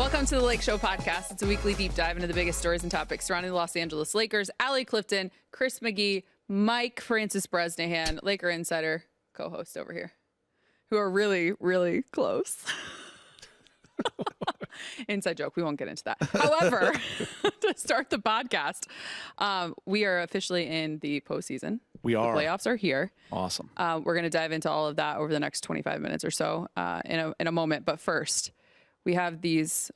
Welcome to the Lakeshow podcast. It's a weekly deep dive into the biggest stories and topics surrounding the Los Angeles Lakers. Allie Clifton, Chris McGee, Mike Francis Bresnahan, Laker Insider co-host over here, who are really, really close. Inside joke. We won't get into that. However, to start the podcast, we are officially in the postseason. We are. The playoffs are here. Awesome. We're going to dive into all of that over the next 25 minutes or so in a moment. But first, we have these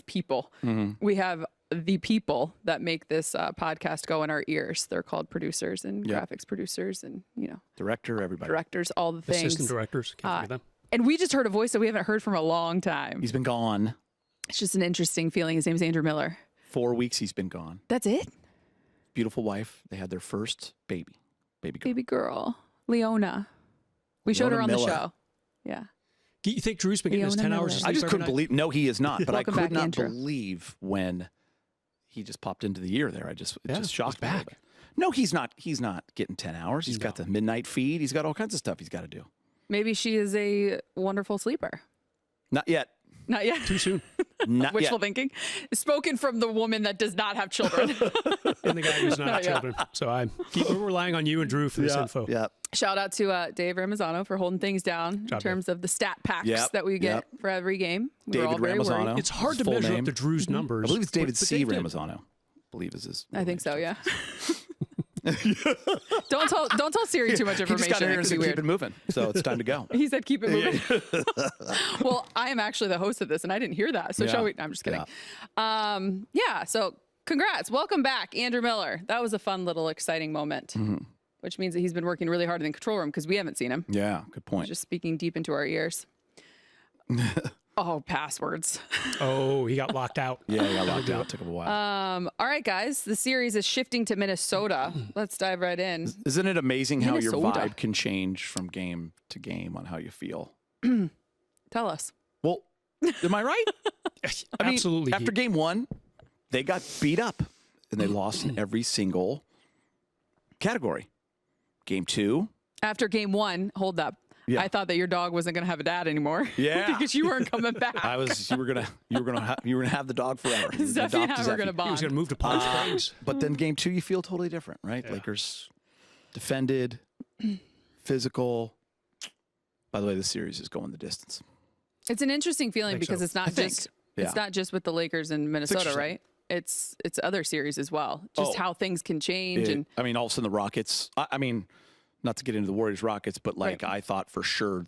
people. Mm-hmm. We have the people that make this podcast go in our ears. They're called producers and graphics producers and, director, everybody. Directors, all the things. Assistant directors. Can't forget them. And we just heard a voice that we haven't heard from a long time. He's been gone. It's just an interesting feeling. His name's Andrew Miller. 4 weeks he's been gone. That's it? Beautiful wife. They had their first baby girl. Baby girl. Leona. We showed her on Miller. the show. Yeah. Do you think Drew's been getting his 10 hours of sleep I just every couldn't night? believe. No, he is not. But I could not Andrew. believe when he just popped into the year there. It just shocked me. Back. No, he's not. He's not getting 10 hours. He's got the midnight feed. He's got all kinds of stuff he's got to do. Maybe she is a wonderful sleeper. Not yet. Not yet. Too soon. Not Wishful yet. thinking. Spoken from the woman that does not have children. And the guy who's not children. So we're relying on you and Drew for this info. Yeah. Shout out to Dave Ramazano for holding things down in terms of the stat packs that we get for every game. We were all David very Ramazano. worried. It's hard to Full measure name. up to Drew's numbers. I believe it's David but C. Dave did. Ramazano. I believe is his. I think so, yeah. Don't tell Siri too much He information. just got in here It and could be said, weird. keep it moving. So it's time to go. He said, keep it moving. Well, I am actually the host of this, and I didn't hear that. So shall we? I'm just kidding. So congrats. Welcome back, Andrew Miller. That was a fun little exciting moment, which means that he's been working really hard in the control room because we haven't seen him. Yeah, good point. He's just speaking deep into our ears. Oh, passwords. Oh, he got locked out. Yeah, he got locked out. Took him a while. All right, guys. The series is shifting to Minnesota. Let's dive right in. Isn't it amazing how your Minnesota. vibe can change from game to game on how you feel? Tell us. Well, am I right? I mean, Absolutely. after game one, they got beat up and they lost in every single category. Game two. After game one, hold up. Yeah. I thought that your dog wasn't going to have a dad anymore. Yeah. because you weren't coming back. You were gonna have the dog forever. You were gonna Zeffy and adopt I were going to He bond. was going to move to Palm Springs. But then game two, you feel totally different, right? Yeah. Lakers defended, physical. By the way, this series is going the distance. It's an interesting feeling think because so. it's not I think. just Yeah. it's not just with the Lakers in Minnesota, interesting. right? It's other series as well. Just how things can change and I mean, all of a sudden the Rockets. I mean, not to get into the Warriors Rockets, but like I thought for sure,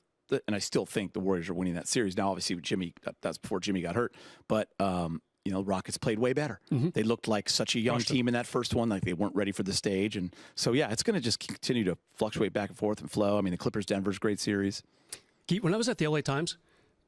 and I still think the Warriors are winning that series. Now, obviously, with Jimmy, that's before Jimmy got hurt, but Rockets played way better. They looked like such a young team in that first one, like they weren't ready for the stage, and so it's going to just continue to fluctuate back and forth and flow. I mean, the Clippers Denver's great series. When I was at the LA Times,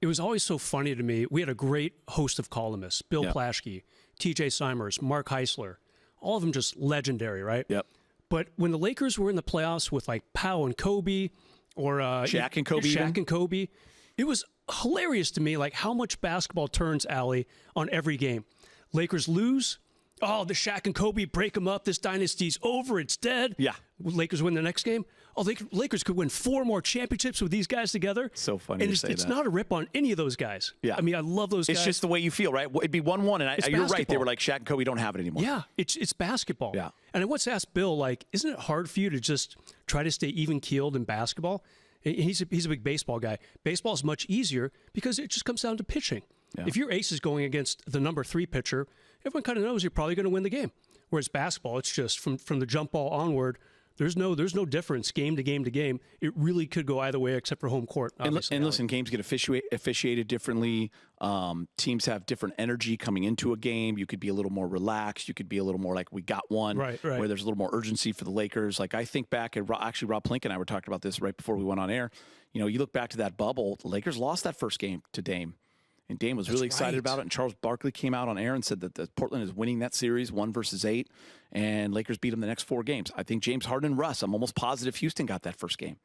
it was always so funny to me. We had a great host of columnists, Bill Plaschke, TJ Simers, Mark Heisler, all of them just legendary, right? Yep. But when the Lakers were in the playoffs with like Powell and Kobe or Shaq and Kobe even? Shaq and Kobe, it was hilarious to me like how much basketball turns, Allie, on every game. Lakers lose. Oh, the Shaq and Kobe break them up. This dynasty's over. It's dead. Yeah. Lakers win the next game. Oh, Lakers could win 4 more championships with these guys together. So funny and to say it's that. not a rip on any of those guys. Yeah. I mean, I love those guys. It's just the way you feel, right? It'd be 1-1, and you're right. They basketball. were like, Shaq and Kobe don't have it anymore. Yeah, it's basketball. Yeah. And I once asked Bill, like, isn't it hard for you to just try to stay even-keeled in basketball? And he's a big baseball guy. Baseball is much easier because it just comes down to pitching. Yeah. If your ace is going against the number 3 pitcher, everyone kind of knows you're probably going to win the game. Whereas basketball, it's just from the jump ball onward. There's no difference game to game to game. It really could go either way except for home court. And listen, games get officiated differently. Teams have different energy coming into a game. You could be a little more relaxed. You could be a little more like we got one, right. where there's a little more urgency for the Lakers. Like I think back at actually Rob Plink and I were talking about this right before we went on air. You look back to that bubble. The Lakers lost that first game to Dame. And Dame was really excited about it. And Charles Barkley came out on air and said that Portland is winning that series 1-8. And Lakers beat them the next 4 games. I think James Harden and Russ, I'm almost positive Houston got that first game.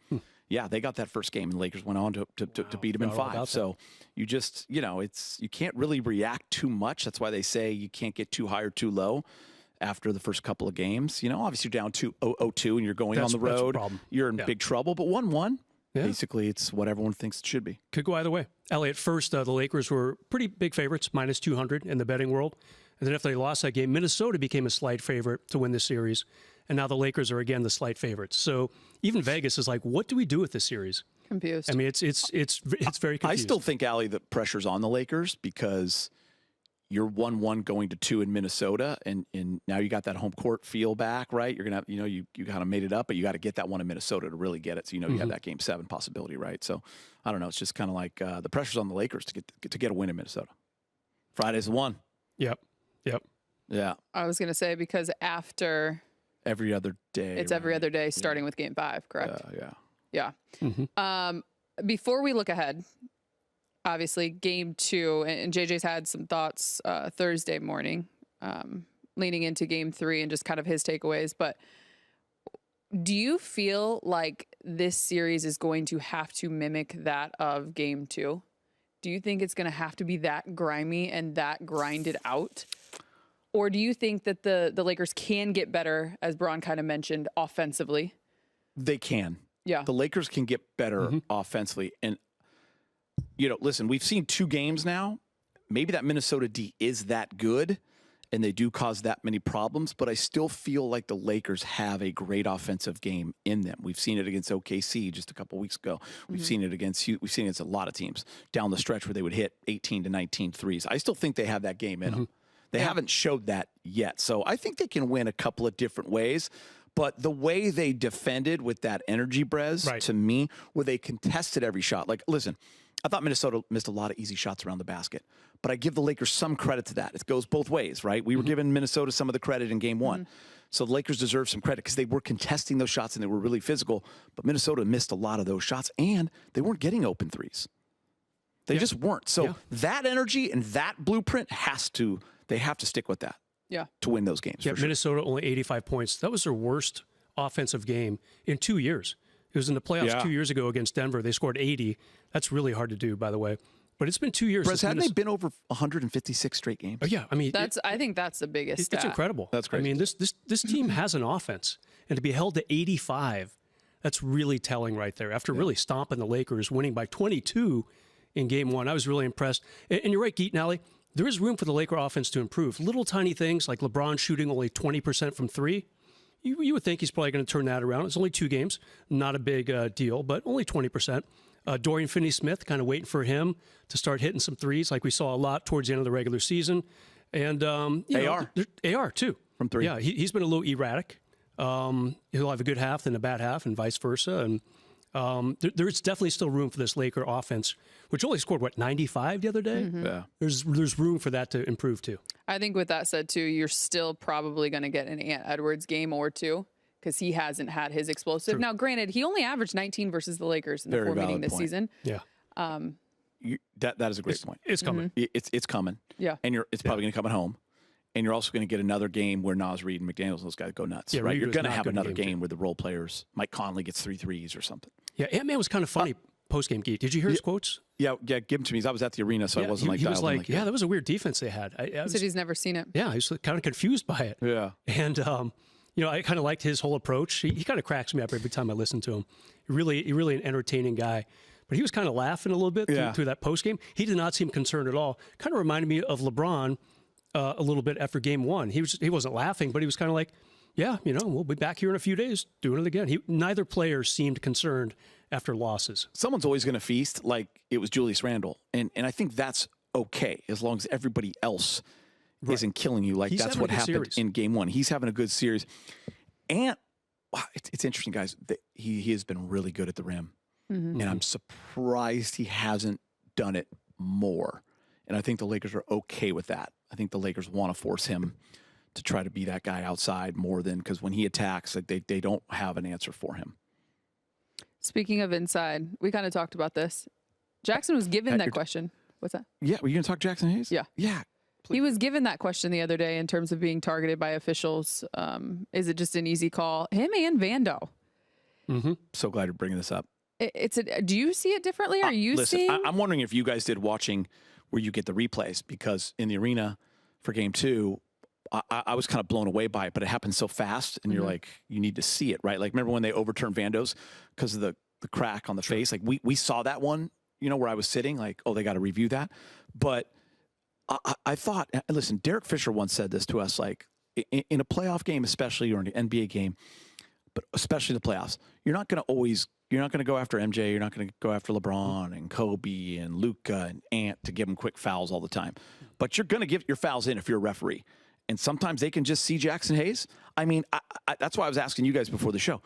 Yeah, they got that first game. And the Lakers went on to beat them in 5. So you just, you can't really react too much. That's why they say you can't get too high or too low after the first couple of games. Obviously you're down 2-0-2 and you're going on the road. You're in big trouble. But 1-1. Basically, it's what everyone thinks it should be. Could go either way. Allie, at first, the Lakers were pretty big favorites, minus 200 in the betting world. And then if they lost that game, Minnesota became a slight favorite to win the series. And now the Lakers are again the slight favorites. So even Vegas is like, what do we do with this series? Confused. I mean, it's very confusing. I still think, Allie, the pressure's on the Lakers because you're 1-1 going to 2 in Minnesota, and now you got that home court feel back, right? You're gonna have, you kind of made it up, but you got to get that one in Minnesota to really get it. So you have that Game 7 possibility, right? So I don't know. It's just kind of like the pressure's on the Lakers to get a win in Minnesota. Friday's the one. Yep. Yeah. I was gonna say because after every other day, it's every other day, starting with Game 5, correct? Yeah. Before we look ahead, obviously Game 2, and JJ's had some thoughts Thursday morning, leaning into Game 3 and just kind of his takeaways. But do you feel like this series is going to have to mimic that of Game 2? Do you think it's going to have to be that grimy and that grinded out? Or do you think that the Lakers can get better, as Braun kind of mentioned, offensively? They can. Yeah. The Lakers can get better offensively. And, listen, we've seen 2 games now. Maybe that Minnesota D is that good, and they do cause that many problems, but I still feel like the Lakers have a great offensive game in them. We've seen it against OKC just a couple weeks ago. We've seen it against a lot of teams down the stretch where they would hit 18 to 19 threes. I still think they have that game in them. They haven't showed that yet. So I think they can win a couple of different ways. But the way they defended with that energy, Brez, to me, where they contested every shot. Like, listen, I thought Minnesota missed a lot of easy shots around the basket. But I give the Lakers some credit to that. It goes both ways, right? We were giving Minnesota some of the credit in Game 1. So the Lakers deserve some credit because they were contesting those shots and they were really physical. But Minnesota missed a lot of those shots, and they weren't getting open threes. They just weren't. So that energy and that blueprint they have to stick with that. To win those games. Yeah, Minnesota only 85 points. That was their worst offensive game in 2 years. It was in the playoffs 2 years ago against Denver. They scored 80. That's really hard to do, by the way. But it's been 2 years. Brez, haven't they been over 156 straight games? Yeah, I mean, I think that's the biggest stat. It's incredible. That's crazy. I mean, this team has an offense, and to be held to 85, that's really telling right there. After really stomping the Lakers, winning by 22 in Game 1, I was really impressed. And you're right, Geet and Allie. There is room for the Laker offense to improve. Little tiny things like LeBron shooting only 20% from 3. You would think he's probably going to turn that around. It's only 2 games, not a big deal, but only 20%. Dorian Finney-Smith, kind of waiting for him to start hitting some threes like we saw a lot towards the end of the regular season. And AR too. From 3. Yeah, he's been a little erratic. He'll have a good half, then a bad half, and vice versa. And there's definitely still room for this Laker offense, which only scored, 95 the other day? Yeah. There's room for that to improve, too. I think with that said, too, you're still probably going to get an Ant Edwards game or 2 because he hasn't had his explosive. True. Now, granted, he only averaged 19 versus the Lakers in the 4 meeting this season. Yeah. That is a great point. It's coming. It's coming. Yeah. And it's probably going to come at home. And you're also going to get another game where Nas Reed and McDaniels, those guys go nuts, right? Reed You're going to have another game game where the role players, Mike Conley gets 3 threes or something. Yeah, Ant-Man was kind of funny post-game, Geet. Did you hear his quotes? Yeah, give them to me. I was at the arena, so I wasn't he was like, that. that was a weird defense they had. He said he's never seen it. Yeah, he was kind of confused by it. Yeah. And, I kind of liked his whole approach. He kind of cracks me up every time I listen to him. Really an entertaining guy. But he was kind of laughing a little bit through that postgame. He did not seem concerned at all. Kind of reminded me of LeBron a little bit after Game 1. He wasn't laughing, but he was kind of like, we'll be back here in a few days doing it again. Neither player seemed concerned after losses. Someone's always going to feast like it was Julius Randle. And I think that's okay as long as everybody else isn't killing you like that's what happened in Game 1. He's having a good series. And it's interesting, guys. He has been really good at the rim. And I'm surprised he hasn't done it more. And I think the Lakers are okay with that. I think the Lakers want to force him to try to be that guy outside more than because when he attacks, like they don't have an answer for him. Speaking of inside, we kind of talked about this. Jackson was given that question. What's that? Yeah, were you going to talk Jackson Hayes? Yeah. Yeah. Please. He was given that question the other day in terms of being targeted by officials. Is it just an easy call? Him and Vando. So glad you're bringing this up. Do you see it differently? Are you seeing? I'm wondering if you guys did watching where you get the replays, because in the arena for Game 2, I was kind of blown away by it, but it happened so fast, and you're like, you need to see it, right? Like, remember when they overturned Vandos because of the the crack on the face. Like we saw that one, you know, where I was sitting, like, oh, they got to review that. But I thought, listen, Derek Fisher once said this to us, like in a playoff game, especially, or in an NBA game, but especially the playoffs, you're not going to go after MJ. You're not going to go after LeBron and Kobe and Luka and Ant to give them quick fouls all the time. But you're going to give your fouls in if you're a referee. And sometimes they can just see Jackson Hayes. I mean, that's why I was asking you guys before the show.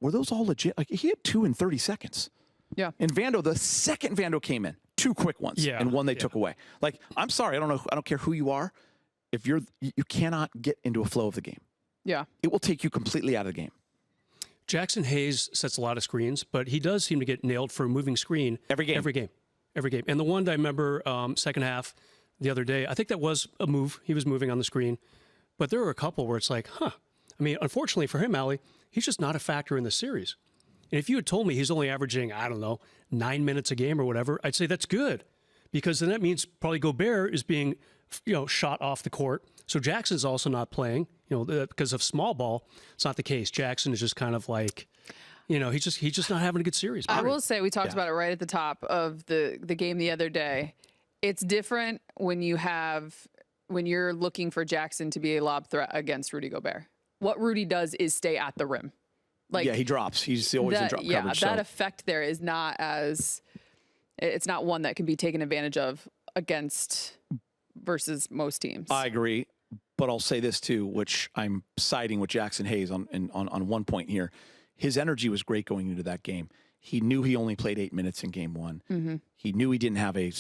Were those all legit? Like, he had 2 in 30 seconds. Yeah. And Vando, the second Vando came in, 2 quick ones, and one they took away. Like, I'm sorry, I don't care who you are. If you cannot get into a flow of the game. Yeah. It will take you completely out of the game. Jackson Hayes sets a lot of screens, but he does seem to get nailed for a moving screen every game. And the one I remember second half the other day, I think that was a move. He was moving on the screen. But there were a couple where it's like, I mean, unfortunately for him, Allie, he's just not a factor in the series. And if you had told me he's only averaging, I don't know, 9 minutes a game or whatever, I'd say that's good. Because then that means probably Gobert is being, shot off the court. So Jackson's also not playing, because of small ball. It's not the case. Jackson is just kind of like, he's just not having a good series. I will say, we talked about it right at the top of the game the other day. It's different when you're looking for Jackson to be a lob threat against Rudy Gobert. What Rudy does is stay at the rim. Like, he drops. He's always in drop coverage. That effect there is it's not one that can be taken advantage of versus most teams. I agree. But I'll say this too, which I'm siding with Jackson Hayes on one point here. His energy was great going into that game. He knew he only played 8 minutes in game one. Mm-hmm. He knew he didn't have a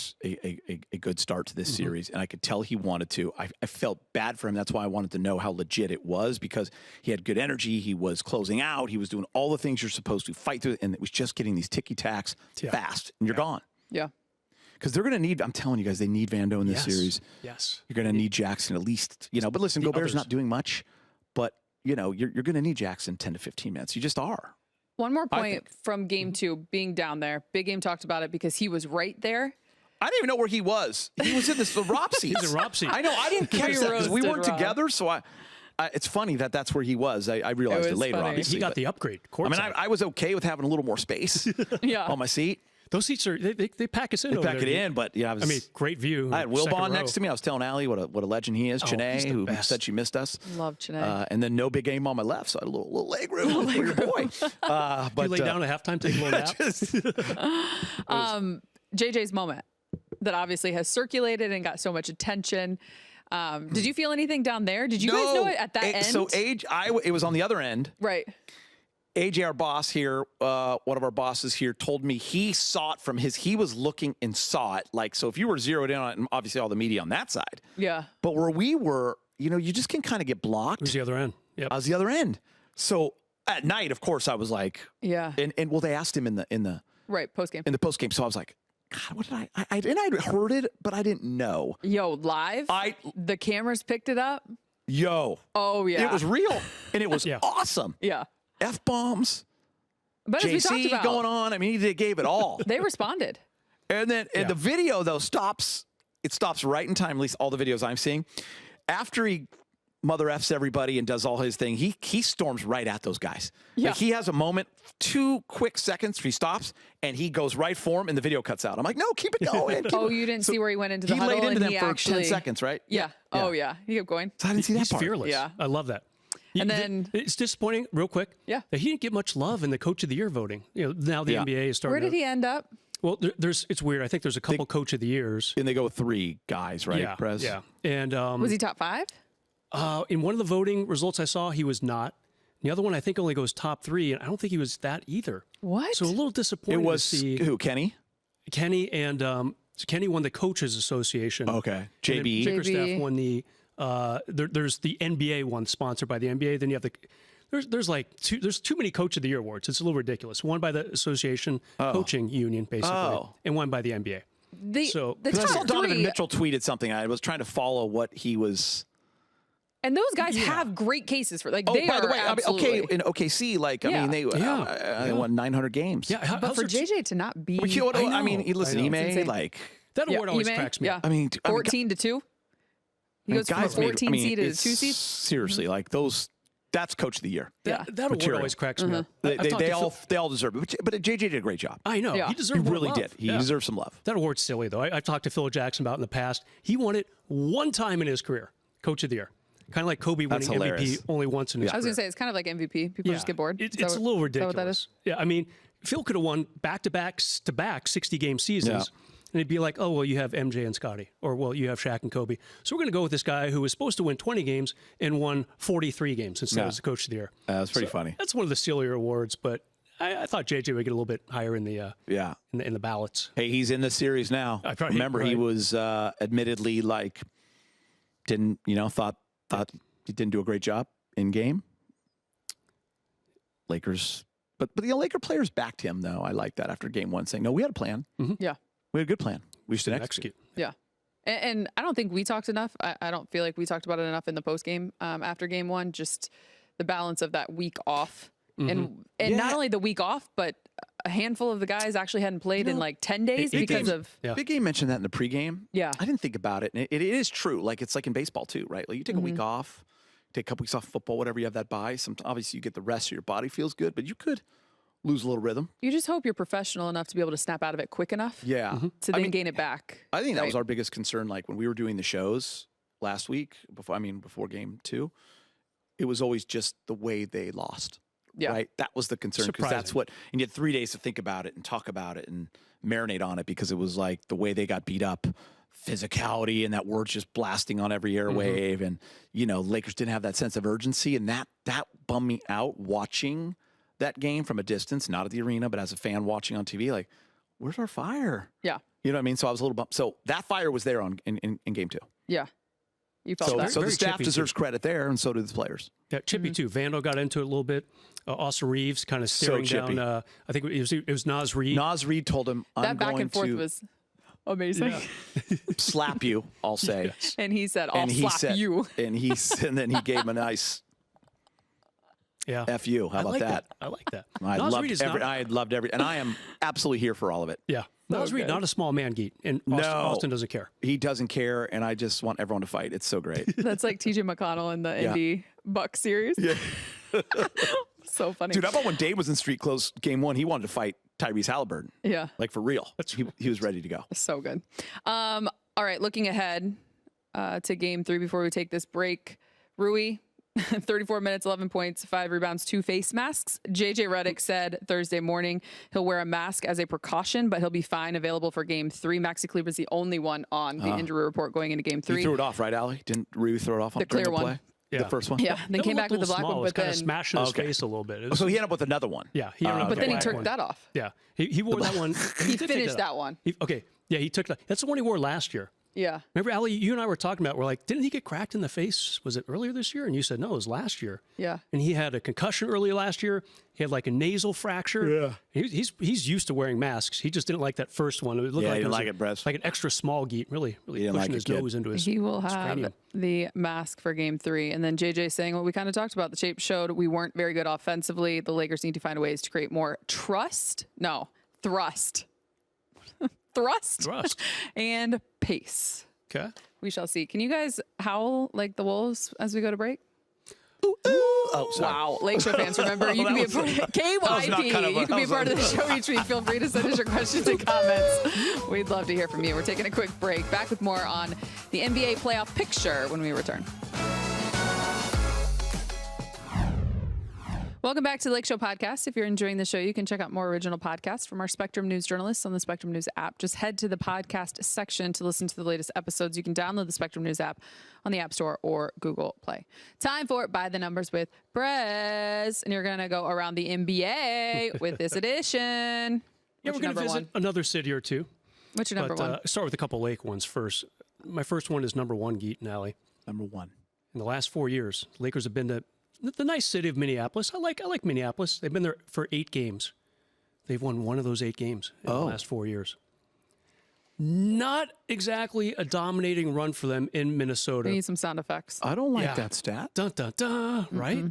good start to this series, and I could tell he wanted to. I felt bad for him. That's why I wanted to know how legit it was, because he had good energy. He was closing out. He was doing all the things you're supposed to fight through, and it was just getting these ticky-tacks fast, and you're gone. Yeah. Because they're going to need, I'm telling you guys, they need Vando in this series. Yes. You're going to need Jackson at least, but listen, Gobert's not doing much, but, you're going to need Jackson 10 to 15 minutes. You just are. One more point from game 2, being down there. Big Game talked about it because he was right there. I didn't even know where he was. He was in the ROP seats. He's in ROP seats. I know. I didn't catch that because we weren't together. So it's funny that's where he was. I realized it later, funny. obviously. He got the upgrade. I mean, I was okay with having a little more space on my seat. Those seats they pack us in. They pack it in, but great view. I had Wilbon next to me. I was telling Allie what a legend he is. Chanae, who said she missed us. Love Chanae. And then no Big Game on my left, so I had a little leg room for your boy. But you lay down at halftime, take a little nap. JJ's moment that obviously has circulated and got so much attention. Did you feel anything down there? Did you guys know it at that end? So it was on the other end. Right. AJ, our boss here, one of our bosses here, told me he saw it from he was looking and saw it. Like, so if you were zeroed in on it, and obviously all the media on that side. Yeah. But where we were, you just can kind of get blocked. It was the other end. Yep. I was the other end. So at night, of course, I was like, yeah. And they asked him in the right, postgame. In the postgame. So I was like, God, what did I'd heard it, but I didn't know. Yo, live? The cameras picked it up? Oh, yeah. It was real. And it was awesome. Yeah. F-bombs. But as we talked about, going on. I mean, he gave it all. They responded. And then the video, though, stops. It stops right in time, at least all the videos I'm seeing. After he mother F's everybody and does all his thing, he storms right at those guys. Yeah. Like, he has a moment, 2 quick seconds, he stops, and he goes right for him, and the video cuts out. I'm like, no, keep it going. You didn't see where he went into the huddle? He laid into them for actually 10 seconds, right? Yeah. Oh, yeah. He kept going. So I didn't see that He's part. fearless. Yeah. I love that. And then it's disappointing, real quick, that he didn't get much love in the Coach of the Year voting. Now the NBA is starting. Where did he end up? Well, it's weird. I think there's a couple Coach of the Years, and they go with 3 guys, right? Yeah, Brez? yeah. And was he top 5? In one of the voting results I saw, he was not. The other one I think only goes top 3, and I don't think he was that either. What? So a little disappointing. It was to see who? Kenny. And Kenny won the Coaches Association. Okay. JB. Bickerstaff won the. There's the NBA one sponsored by the NBA. Then you have there's too many Coach of the Year awards. It's a little ridiculous. One by the association coaching union, basically, and one by the NBA. The I saw top Donovan 3, Mitchell tweeted something. I was trying to follow what he was. and those guys have great cases for By the way, absolutely. in OKC, I mean, they won 900 games. Yeah, but for JJ to not be, I mean, listen, Ime, that award always cracks me. Yeah. I mean, 14 to 2. He goes from a 14 seed to a 2 seed. Seriously, like those That's coach of the year. That award always cracks me up. They all deserve it. But JJ did a great job. I know. Yeah. He deserved He really love. did. He deserves some love. That award's silly, though. I've talked to Phil Jackson about it in the past. He won it one time in his career, coach of the year. Kind of like Kobe winning MVP only once in his career. I was going to say, it's kind of like MVP. People just get bored. It's a little ridiculous. Is that what that is? Yeah, I mean, Phil could have won back-to-back 60-game seasons. Yeah. And it'd be like, oh, well, you have MJ and Scotty. Or, well, you have Shaq and Kobe. So we're going to go with this guy who was supposed to win 20 games and won 43 games instead as the coach of the year. That's pretty funny. That's one of the sillier awards, but I thought JJ would get a little bit higher in the in the ballots. Hey, he's in the series now. Remember, he was admittedly thought he didn't do a great job in game. Lakers, but the Laker players backed him though. I like that after game one, saying, "No, we had a plan. Yeah, we had a good plan. We just didn't execute." Yeah. And I don't think we talked enough. I don't feel like we talked about it enough in the post game after game one. Just the balance of that week off, and not only the week off, but a handful of the guys actually hadn't played in like 10 days because of. Yeah. Big Game mentioned that in the pregame. Yeah, I didn't think about it. And it is true. Like it's like in baseball too, right? Like you take a week off, take a couple weeks off football, whatever. You have that bye. Obviously, you get the rest, so your body feels good, but you could lose a little rhythm. You just hope you're professional enough to be able to snap out of it quick enough. Yeah. To then gain it back. I think that was our biggest concern. Like when we were doing the shows last week, before game two, it was always just the way they lost. Yeah. Right. That was the concern because that's what, and you had 3 days to think about it and talk about it and marinate on it because it was like the way they got beat up, physicality, and that word's just blasting on every airwave. And, Lakers didn't have that sense of urgency. And that bummed me out watching that game from a distance, not at the arena, but as a fan watching on TV, like, where's our fire? Yeah. You know what I mean? So I was a little bummed. So that fire was there in game two. Yeah. You felt that. So the staff deserves credit there, and so do the players. Yeah, chippy too. Vandal got into it a little bit. Austin Reeves kind of staring down. I think it was Naz Reid. Naz Reid told him, "I'm that back going and forth to was amazing. slap you." I'll say. Yes. And he said, "I'll slap you." And then he gave him a nice. Yeah. F you. How about that? I like that. I loved every, and I am absolutely here for all of it. Yeah. Naz Reid, not a small man, Geet. And Austin doesn't care. He doesn't care, and I just want everyone to fight. It's so great. That's like TJ McConnell in the Indy Bucks series. Yeah. So funny. Dude, how about when Dave was in street close game one, he wanted to fight Tyrese Halliburton. Yeah. Like for real. He was ready to go. So good. All right, looking ahead to game 3 before we take this break. Rui, 34 minutes, 11 points, 5 rebounds, 2 face masks. JJ Redick said Thursday morning he'll wear a mask as a precaution, but he'll be fine, available for game 3. Maxi Kleber's the only one on the injury report going into game 3. He threw it off, right, Allie? Didn't Rui throw it off on the clear one? Play? Yeah. The first one? Yeah, then came back with the black one, but then smashing his face a little bit. So he ended up with another one. Yeah, but then he took that off. Yeah, he wore that one. He finished that one. He took that. That's the one he wore last year. Yeah. Remember, Allie, you and I were talking about, we're like, didn't he get cracked in the face? Was it earlier this year? And you said, no, it was last year. Yeah. And he had a concussion earlier last year. He had like a nasal fracture. Yeah. He's used to wearing masks. He just didn't like that first one. It looked like he didn't it like was it, Brez. like an extra small Geet, really pushing his nose into his He will have cranium. the mask for game 3. And then JJ saying what we kind of talked about. The tape showed we weren't very good offensively. The Lakers need to find ways to create more thrust and pace. Okay. We shall see. Can you guys howl like the Wolves as we go to break? Ooh, ooh. Oh, sorry. Wow. Lakeshore fans, remember, you can be a part of KYP. You can be a part of the show each week. Feel free to send us your questions and comments. We'd love to hear from you. We're taking a quick break. Back with more on the NBA playoff picture when we return. Welcome back to the Lakeshow podcast. If you're enjoying the show, you can check out more original podcasts from our Spectrum News journalists on the Spectrum News app. Just head to the podcast section to listen to the latest episodes. You can download the Spectrum News app on the App Store or Google Play. Time for By the Numbers with Brez. And you're going to go around the NBA with this edition. Yeah, we're going to visit another city or two. What's your number one? Start with a couple Lake ones first. My first one is number 1, Geet and Allie. Number 1. In the last 4 years, Lakers have been to the nice city of Minneapolis. I like Minneapolis. They've been there for 8 games. They've won one of those 8 games in the last 4 years. Not exactly a dominating run for them in Minnesota. We need some sound effects. I don't like that stat. Dun, dun, dun, right?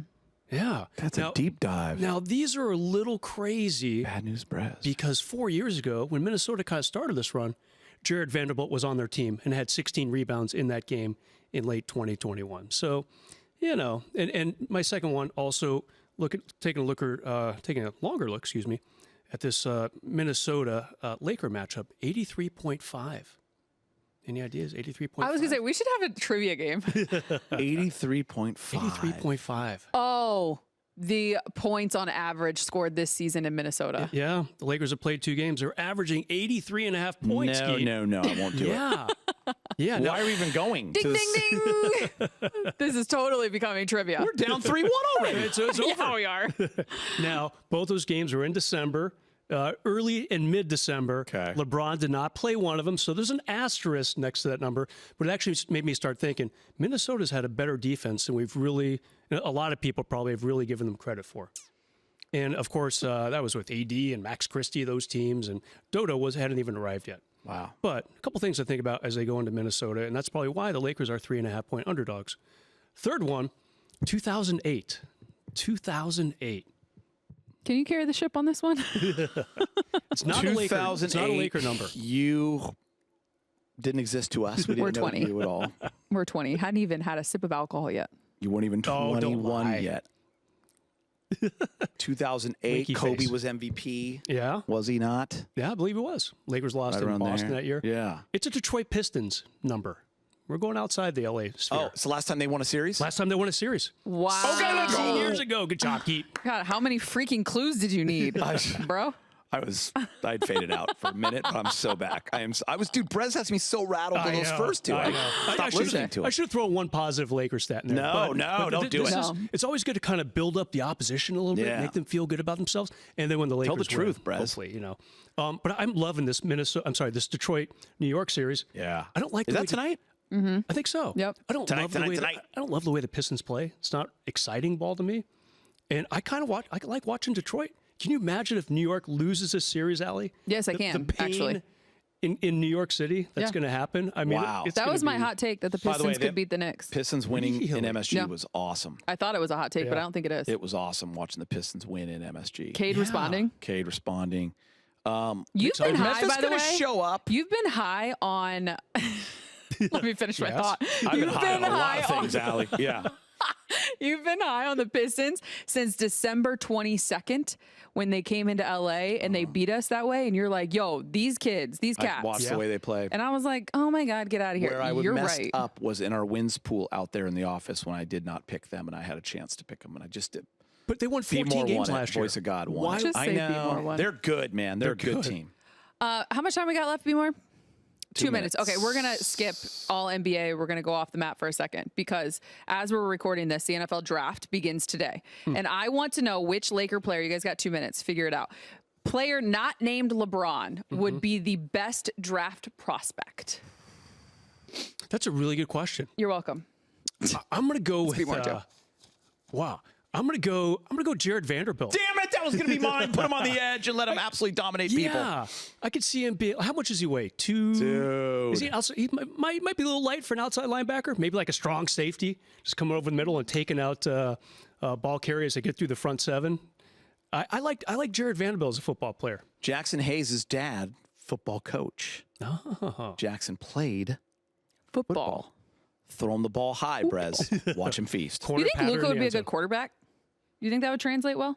Yeah. That's a deep dive. Now, these are a little crazy. Bad news, Brez. Because 4 years ago, when Minnesota kind of started this run, Jared Vanderbilt was on their team and had 16 rebounds in that game in late 2021. So you know, and my second one also taking a longer look, at this Minnesota Laker matchup, 83.5. Any ideas? 83.5. I was gonna say we should have a trivia game. 83.5. 83.5. Oh, the points on average scored this season in Minnesota. Yeah, the Lakers have played 2 games. They're averaging 83.5 points. No, I won't do it. Yeah. Why are we even going? Ding, ding, ding. This is totally becoming trivia. We're down 3-1 already. It's over. Yeah, we are. Now, both those games were in December, early and mid-December. Okay. LeBron did not play one of them, so there's an asterisk next to that number. But it actually made me start thinking, Minnesota's had a better defense than a lot of people probably have really given them credit for. And, of course, that was with AD and Max Christie, those teams, and Dodo hadn't even arrived yet. Wow. But a couple things to think about as they go into Minnesota, and that's probably why the Lakers are 3.5-point underdogs. Third one, 2008. 2008. Can you carry the ship on this one? It's not a Laker. It's not a Laker number. You didn't exist to us. We didn't We're know 20. you at all. We're 20. Hadn't even had a sip of alcohol yet. You weren't even Oh, don't 21 lie. yet. 2008, Winky Kobe face. was MVP. Yeah. Was he not? Yeah, I believe it was. Lakers lost Right in around Boston there. that year. Yeah. It's a Detroit Pistons number. We're going outside the LA sphere. Oh, so last time they won a series? Last time they won a series. Wow. 17 years ago. Good job, Keith. God, how many freaking clues did you need, bro? I'd faded out for a minute, but I'm so back. Dude, Brez has me so rattled in those first two. I know. Stopped listening to I it. should have thrown one positive Lakers stat in there. No, don't do it. It's always good to kind of build up the opposition a little bit, Yeah. make them feel good about themselves, and then when the Lakers the truth, win, Brez. hopefully, you know. But I'm loving this this Detroit New York series. Yeah. I don't like. Is the that way tonight? I think so. Yep. I don't love the way I don't love the way the Pistons play. It's not exciting ball to me, and I like watching Detroit. Can you imagine if New York loses a series, Allie? Yes, I can, The pain actually. in New York City that's Yeah. going to happen. I mean, Wow. That was my hot take that the By the way, Pistons could beat the Knicks. Pistons winning in Really? MSG Yeah. was awesome. I thought it was a hot take, but I don't think it is. It was awesome watching the Pistons win in MSG. Cade responding. Cade responding. You've been high, Memphis by the gonna way. show up. You've been high on. Let me finish my Yes. thought. I've been You've high on a lot of on- things, Allie. Yeah. You've been high on the Pistons since December 22nd when they came into LA and they beat us that way. And you're like, yo, these kids, these I cats. watched the way they play. And I was like, oh my God, get out of here. Where I would You're messed right. up was in our wins pool out there in the office when I did not pick them, and I had a chance to pick them, and I just did. But they won 14 Beemore games won it. last year. Voice of God won. Why? it. Just I say know. Beemore won. They're good, man. They're a good team. How much time we got left, Beemore? 2 minutes. minutes. Okay, we're going to skip all NBA. We're going to go off the map for a second because as we're recording this, the NFL draft begins today. And I want to know which Laker player, you guys got 2 minutes, figure it out. Player not named LeBron would be the best draft prospect. That's a really good question. You're welcome. I'm going to go with Beemore, Joe. wow. I'm going to go Jared Vanderbilt. Damn it! That was going to be mine. Put him on the edge and let him absolutely dominate people. Yeah, I could see him be. How much does he weigh? Dude. Is he outside? He might be a little light for an outside linebacker. Maybe like a strong safety, just coming over the middle and taking out ball carriers that get through the front seven. I like Jared Vanderbilt as a football player. Jackson Hayes' dad, football coach. Oh. Jackson played Football. Throw him the ball high, Brez. Watch him feast. You think Luka would be a good quarterback? You think that would translate well?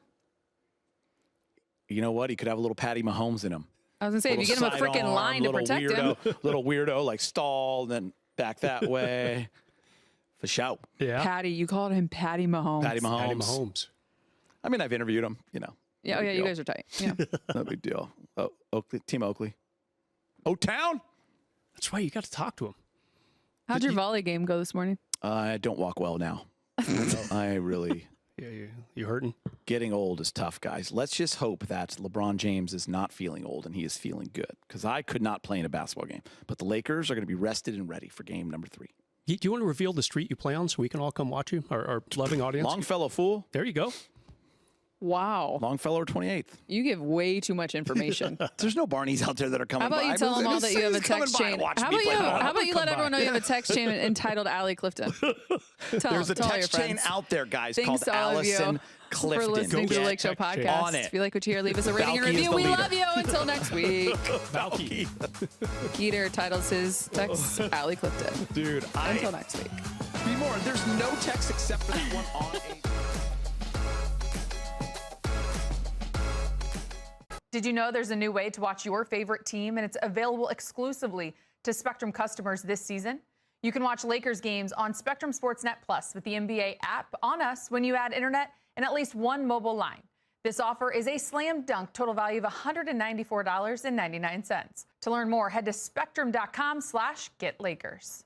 You know what? He could have a little Patty Mahomes in him. I was going to say, if you get him a freaking line to protect him. Little weirdo, like stall, and then back that way. For shout. Yeah. Patty, you called him Patty Mahomes. Patty Mahomes. Patty Mahomes. I mean, I've interviewed him, you know. Yeah, No big you deal. guys are tight. Yeah. No big deal. Oh, Oakley, Team Oakley. O-Town? That's right. You got to talk to him. How'd your volley game go this morning? I don't walk well now. I really... Yeah, you hurting? Getting old is tough, guys. Let's just hope that LeBron James is not feeling old and he is feeling good, because I could not play in a basketball game. But the Lakers are going to be rested and ready for game number 3. Do you want to reveal the street you play on so we can all come watch you, our loving audience? Longfellow Fool. There you go. Wow. Longfellow 28th. You give way too much information. There's no Barneys out there that are coming by. How about you tell them all that you have a Who's coming text by chain? to watch How me about play you? ball? How about you let everyone know you have a text chain entitled Allie Clifton? There's a tell all your text chain friends. out there, guys, Thanks called to all of you Allison for Clifton. listening to the Get Lake Show text chain. podcast. on it. If you like what you hear, leave us a rating and Valky is review. the We leader. love you. Until next week. Valky. Peter titles his text Allie Clifton. Dude, Until next week. more. There's no text except for that one on Did you know there's a new way to watch your favorite team, and it's available exclusively to Spectrum customers this season? You can watch Lakers games on Spectrum SportsNet Plus with the NBA app on us when you add internet and at least one mobile line. This offer is a slam dunk total value of $194.99. To learn more, head to spectrum.com/getlakers.